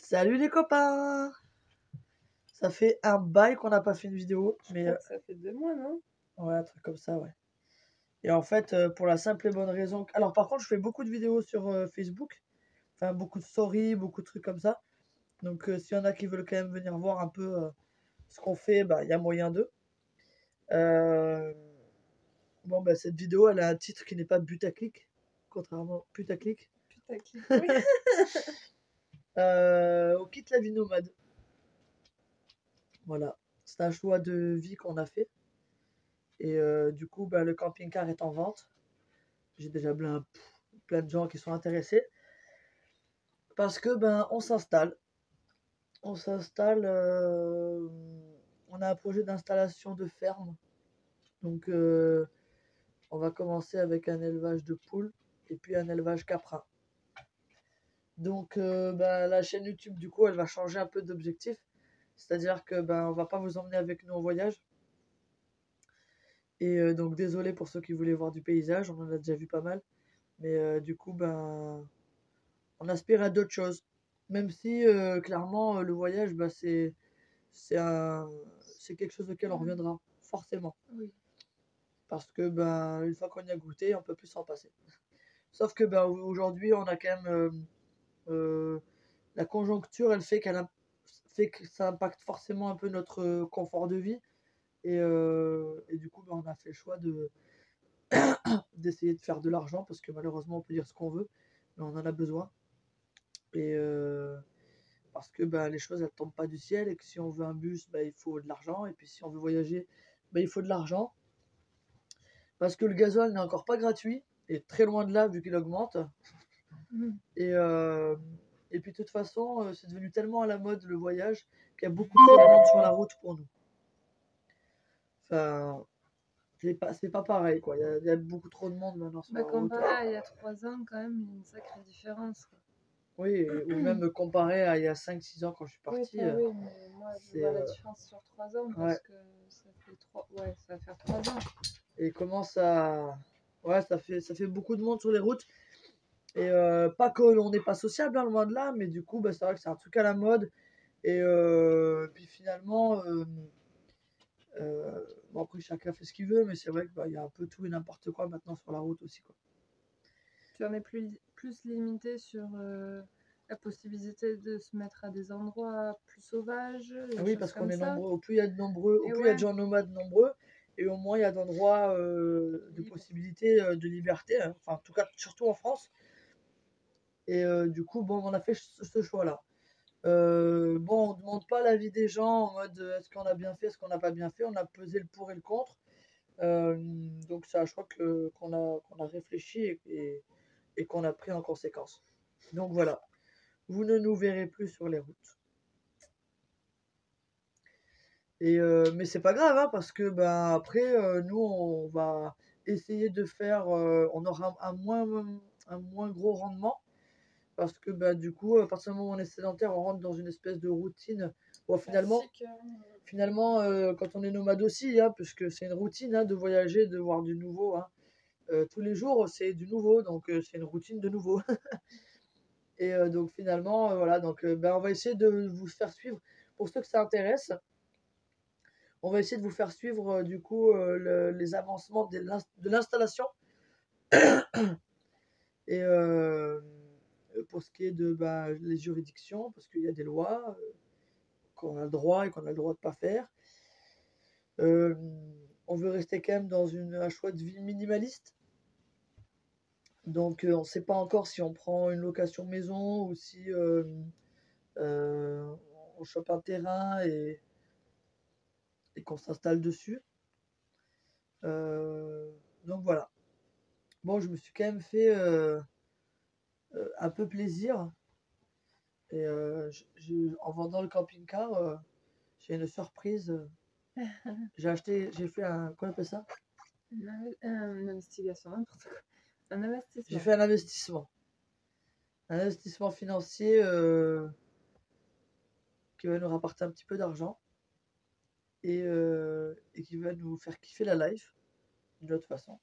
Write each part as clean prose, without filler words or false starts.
Salut les copains! Ça fait un bail qu'on n'a pas fait une vidéo, Je mais crois que ça fait 2 mois, non? ouais, un truc comme ça, ouais. Et en fait, pour la simple et bonne raison alors par contre, je fais beaucoup de vidéos sur, Facebook, enfin beaucoup de stories, beaucoup de trucs comme ça. Donc s'il y en a qui veulent quand même venir voir un peu, ce qu'on fait, bah, il y a moyen d'eux. Heu, bon, bah, cette vidéo, elle a un titre qui n'est pas putaclic, contrairement putaclic. Putaclic, oui. On quitte la vie nomade. Voilà, c'est un choix de vie qu'on a fait et du coup, bah, le camping-car est en vente. J'ai déjà plein de gens qui sont intéressés parce que ben on s'installe. On s'installe. On a un projet d'installation de ferme. Donc on va commencer avec un élevage de poules et puis un élevage caprin. Donc ben, la chaîne YouTube du coup elle va changer un peu d'objectif. C'est-à-dire que ben on va pas vous emmener avec nous en voyage. Et donc désolé pour ceux qui voulaient voir du paysage, on en a déjà vu pas mal. Mais du coup ben on aspire à d'autres choses. Même si clairement le voyage, bah, c'est un, c'est quelque chose auquel on reviendra, forcément. Oui. Parce que ben, une fois qu'on y a goûté, on peut plus s'en passer. Sauf que ben, aujourd'hui, on a quand même euh, la conjoncture, elle fait que ça impacte forcément un peu notre confort de vie. Et du coup, ben, on a fait le choix d'essayer de faire de l'argent parce que malheureusement, on peut dire ce qu'on veut, mais on en a besoin. Et parce que bah, les choses elles tombent pas du ciel et que si on veut un bus, bah, il faut de l'argent et puis si on veut voyager, bah, il faut de l'argent parce que le gasoil n'est encore pas gratuit et très loin de là vu qu'il augmente Mhm. et euh, et puis de toute façon c'est devenu tellement à la mode le voyage qu'il y a beaucoup trop de monde sur la route pour nous. Enfin, c'est pas pareil quoi, il y a beaucoup trop de monde maintenant sur Bah, la route. comparé à il y a 3 ans, quand même, il y a une sacrée différence, quoi. Oui, ou même comparé à il y a 5 6 ans quand je suis Oui, parti, ça, oui, mais moi, je c'est vois la différence sur 3 ans ouais. parce que ça fait 3... Ouais, ça va faire 3 ans. Et commence à ouais, ça fait beaucoup de monde sur les routes. Et pas que l'on n'est pas sociable, hein, loin de là, mais du coup, bah, c'est vrai que c'est un truc à la mode. Et puis finalement, bon, après, chacun fait ce qu'il veut, mais c'est vrai qu'il bah, y a un peu tout et n'importe quoi maintenant sur la route aussi, quoi. Tu en es plus limité sur la possibilité de se mettre à des endroits plus sauvages, Ah des oui, choses parce qu'on comme est ça. nombreux. Au plus il y a de nombreux, au Et plus il y a ouais, de gens nomades nombreux, et au moins il y a d'endroits de libre. possibilités de liberté, hein. Enfin, en tout cas, surtout en France. Et du coup, bon, on a fait ce choix-là. Bon, on ne demande pas l'avis des gens en mode est-ce qu'on a bien fait, est-ce qu'on n'a pas bien fait. On a pesé le pour et le contre. Euh, donc c'est un choix qu'on a réfléchi et qu'on a pris en conséquence. Donc voilà, vous ne nous verrez plus sur les routes. Mais c'est pas grave, hein, parce que ben, après, nous, on va essayer de faire, on aura un moins gros rendement. Parce que bah, du coup, à partir du moment où on est sédentaire, on rentre dans une espèce de routine. Bon, Classique. finalement quand on est nomade aussi, hein, puisque c'est une routine hein, de voyager, de voir du nouveau. Hein. Tous les jours, c'est du nouveau, donc c'est une routine de nouveau. Et donc finalement, voilà, donc ben, on va essayer de vous faire suivre. Pour ceux que ça intéresse, on va essayer de vous faire suivre du coup les avancements de l'installation. Et pour ce qui est de bah, les juridictions, parce qu'il y a des lois qu'on a le droit et qu'on a le droit de ne pas faire. Euh, on veut rester quand même dans un choix de vie minimaliste. Donc on ne sait pas encore si on prend une location maison ou si euh, on chope un terrain et qu'on s'installe dessus. Euh, donc voilà. Bon, je me suis quand même fait un peu plaisir. Et en vendant le camping-car, j'ai une surprise. J'ai fait un. Quoi on appelle ça? Une investigation, n'importe quoi. Un J'ai investissement. fait un investissement. Un investissement financier qui va nous rapporter un petit peu d'argent et qui va nous faire kiffer la life d'une autre façon.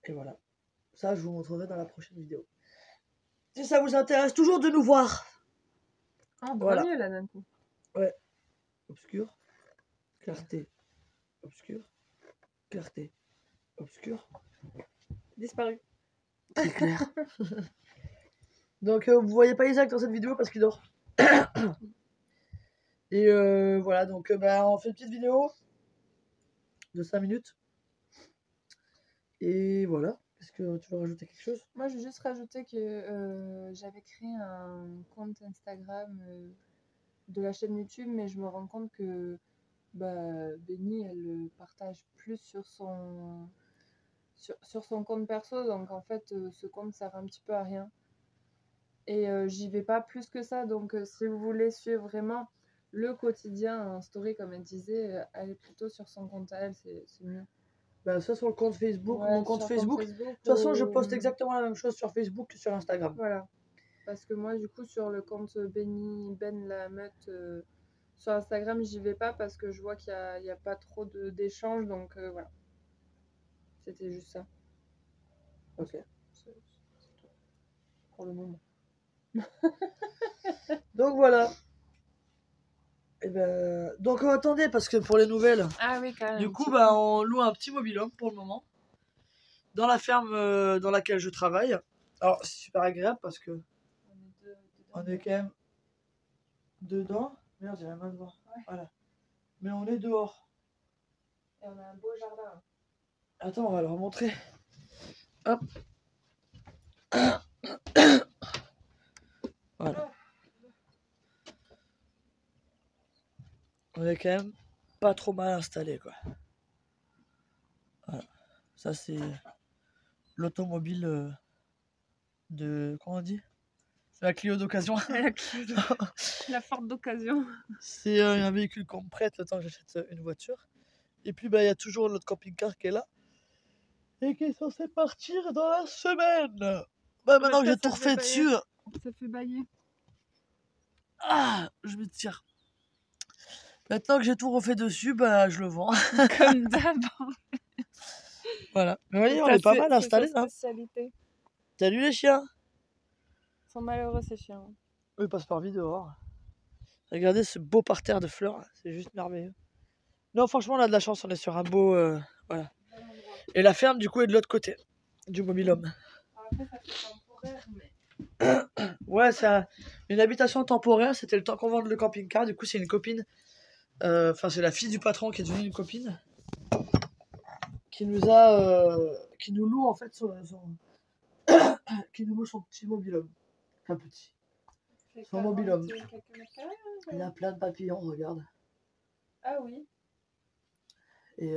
Et voilà. Ça, je vous montrerai dans la prochaine vidéo. si ça vous intéresse toujours de nous voir. Ah, on Voilà. voit mieux là d'un coup. Ouais. Obscur, clarté, obscur, clarté, obscur. Disparu. C'est clair. Donc vous voyez pas Isaac dans cette vidéo parce qu'il dort. Et voilà, donc bah, on fait une petite vidéo de 5 minutes. Et voilà. Est-ce que tu veux rajouter quelque chose? Moi, je veux juste rajouter que j'avais créé un compte Instagram de la chaîne YouTube, mais je me rends compte que Benny, elle le partage plus sur son compte perso, donc en fait, ce compte sert un petit peu à rien. Et j'y vais pas plus que ça, donc si vous voulez suivre vraiment le quotidien en story, comme elle disait, allez plutôt sur son compte à elle, c'est mieux. Bah, ça sur le compte Facebook, Ouais, mon compte sur le compte Facebook. De Facebook. toute façon, je poste exactement la même chose sur Facebook que sur Instagram. Voilà. Parce que moi, du coup, sur le compte Benny, Ben la meute, sur Instagram, j'y vais pas parce que je vois qu'il y a pas trop d'échanges, donc voilà. C'était juste ça. Ok. C'est tout. Pour le moment. Donc voilà. Et ben, donc attendez, parce que pour les nouvelles, Ah oui, quand même. du coup, bah, on loue un petit mobil-home pour le moment. Dans la ferme dans laquelle je travaille. Alors, c'est super agréable parce que on est quand même dedans. Merde, j'ai la main devant. Ouais. Voilà. Mais on est dehors. Et on a un beau jardin. Attends, on va leur montrer. Hop. Voilà. On est quand même pas trop mal installé, quoi. Voilà. Ça, c'est l'automobile de... Comment on dit? C'est la Clio d'occasion. La Ford d'occasion. C'est un véhicule qu'on me prête le temps que j'achète une voiture. Et puis, bah, il y a toujours notre camping-car qui est là. Et qui est censé partir dans la semaine. Bah, maintenant que j'ai tout refait dessus... Ça fait bailler. Ah, je me tire. Maintenant que j'ai tout refait dessus, bah, je le vends. Comme d'hab. Voilà. Mais voyez, on est pas mal installé C'est sa là. spécialité. Salut les chiens. Ils sont malheureux, ces chiens. Eux, ils passent par vie dehors. Regardez ce beau parterre de fleurs, c'est juste merveilleux. Non, franchement, on a de la chance, on est sur un beau... voilà. Et la ferme, du coup, est de l'autre côté du mobil-home. Après, ça fait temporaire, mais... Ouais, c'est une habitation temporaire, c'était le temps qu'on vende le camping-car. Du coup, c'est une copine, enfin, c'est la fille du patron qui est devenue une copine, qui nous loue en fait qui nous loue son petit mobil-home. Enfin, petit. Son mobil-home. Il y a plein de papillons, regarde. Ah oui. Et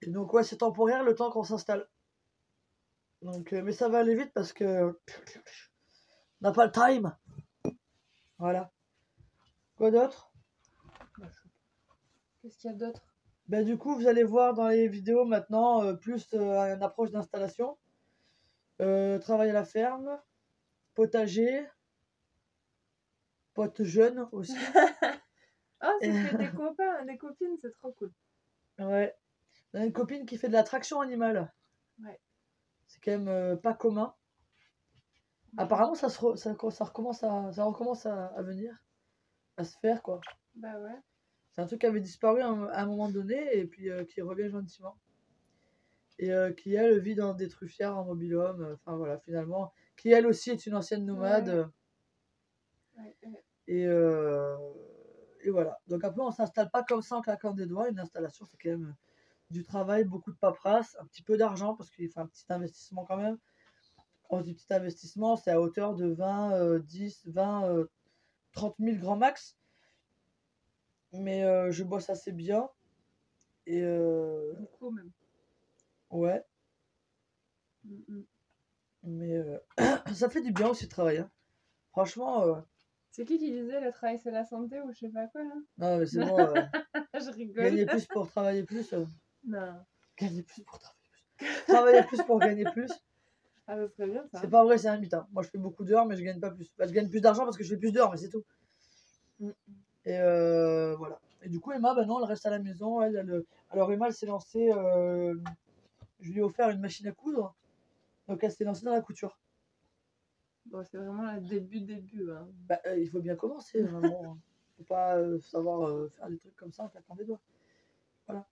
donc, ouais, c'est temporaire le temps qu'on s'installe. Donc, mais ça va aller vite parce que on n'a pas le time. Voilà. Quoi d'autre? Qu'est-ce qu'il y a d'autre? Ben, du coup, vous allez voir dans les vidéos maintenant plus une approche d'installation. Travail à la ferme, potager, potes jeunes aussi. Oh, ça fait des copains, des copines, c'est trop cool. Ouais. On a une copine qui fait de la traction animale. Ouais. C'est quand même pas commun. Apparemment, ça recommence à venir, à se faire, quoi. Bah ouais. C'est un truc qui avait disparu à un moment donné et puis qui revient gentiment. Et qui, elle, vit dans des truffières en mobil-home. Enfin, voilà, finalement. Qui, elle aussi, est une ancienne nomade. Ouais. Et voilà. Donc après, on s'installe pas comme ça en claquant des doigts. Une installation, c'est quand même du travail, beaucoup de paperasse, un petit peu d'argent parce qu'il faut un petit investissement quand même. Quand on dit petit investissement, c'est à hauteur de 20, 10, 20, 30 000 grand max. Mais je bosse assez bien. Et Beaucoup même. ouais. Mais ça fait du bien aussi de travailler. Hein. Franchement. C'est qui disait le travail c'est la santé ou je sais pas quoi là? Non, mais c'est bon. Je rigole. Gagner plus pour travailler plus. Non. Gagner plus pour travailler plus. Travailler plus pour gagner plus. Ah, ça serait bien ça. C'est pas vrai, c'est un mythe. Hein. Moi, je fais beaucoup d'heures, mais je gagne pas plus. Enfin, je gagne plus d'argent parce que je fais plus d'heures, mais c'est tout. Et voilà. Et du coup, Emma, bah non, elle reste à la maison. Alors, Emma, elle s'est lancée. Je lui ai offert une machine à coudre. Donc, elle s'est lancée dans la couture. Bon, c'est vraiment le début, hein. Bah, il faut bien commencer, maman. Faut pas savoir faire des trucs comme ça en claquant des doigts. Voilà.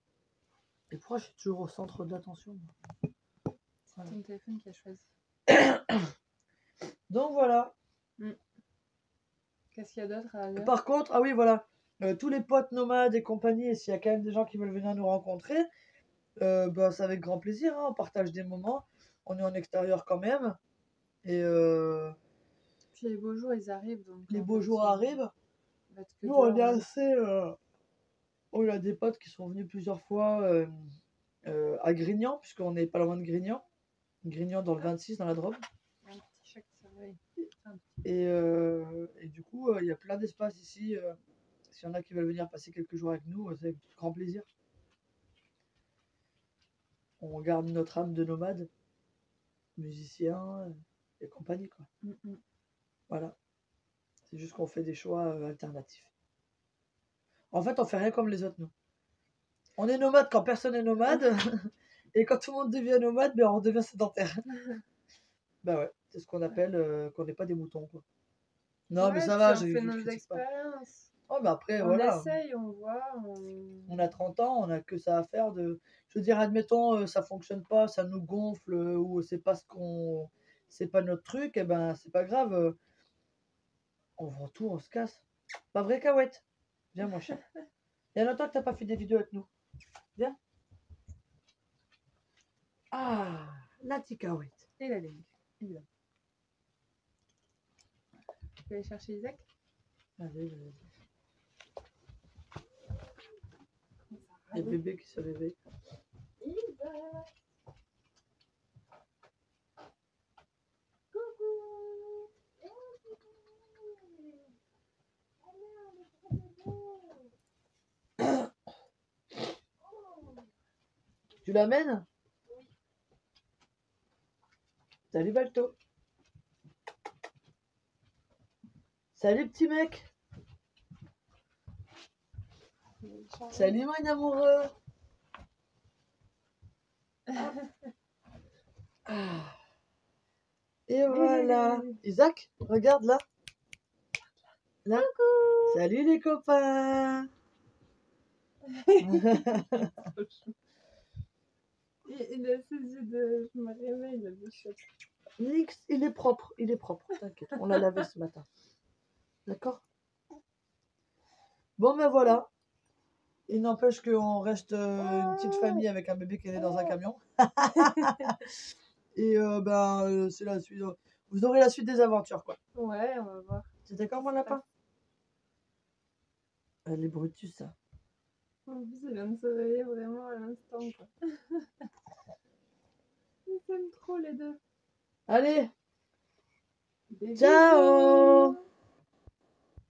Et pourquoi je suis toujours au centre de l'attention, moi? C'est Voilà. ton téléphone qui a choisi. Donc voilà. Qu'est-ce qu'il y a d'autre à dire? Par contre, ah oui, voilà. Tous les potes nomades et compagnie, et s'il y a quand même des gens qui veulent venir nous rencontrer, bah, c'est avec grand plaisir, hein. On partage des moments. On est en extérieur quand même. Et Puis les beaux jours, ils arrivent. Donc, les en beaux fait, jours arrivent. va être que Nous, on est dehors, hein. assez. On a des potes qui sont venus plusieurs fois à Grignan, puisqu'on n'est pas loin de Grignan. Grignan dans le 26, dans la Drôme. Un petit chat qui s'éveille. Et du coup, il y a plein d'espaces ici. S'il y en a qui veulent venir passer quelques jours avec nous, c'est avec grand plaisir. On garde notre âme de nomade, musicien et compagnie, quoi. Voilà. C'est juste qu'on fait des choix alternatifs. En fait, on fait rien comme les autres, nous. On est nomade quand personne n'est nomade. Et quand tout le monde devient nomade, ben, on devient sédentaire. Bah ouais, c'est ce qu'on appelle qu'on n'est pas des moutons, quoi. Non, mais Ouais, ça puis va, on fait je nos critique pas. expériences. Oh, mais après, On voilà. essaye, on voit. On a 30 ans, on a que ça à faire de. Je veux dire, admettons, ça fonctionne pas, ça nous gonfle, ou c'est pas ce qu'on. C'est pas notre truc, et ben c'est pas grave. On vend tout, on se casse. Pas vrai, Cahouette? Viens, mon chat. Il y a longtemps que t'as pas fait des vidéos avec nous. Viens. Ah, la petite Cahouette. Et la ligne, évidemment. Tu peux aller chercher Isaac? Allez, vas-y. Les bébés qui se réveillent. Isaac. Coucou. Tu l'amènes? Oui. Salut, Balto. Salut, petit mec. Salut, mon amoureux. Ah. Et voilà. Isaac, regarde là. Là. Coucou. Salut les copains. Il a ses yeux de je me réveille, la bouchette. Nix, il est propre, t'inquiète. On l'a lavé ce matin. D'accord? Bon, ben voilà. Il n'empêche qu'on reste une petite famille avec un bébé qui est né dans un camion. Et c'est la suite. Vous aurez la suite des aventures, quoi. Ouais, on va voir. C'est d'accord, mon lapin? Elle est Brutus, ça. En plus, il vient de se réveiller vraiment à l'instant, quoi. Ils s'aiment trop, les deux. Allez, Des ciao! bisous.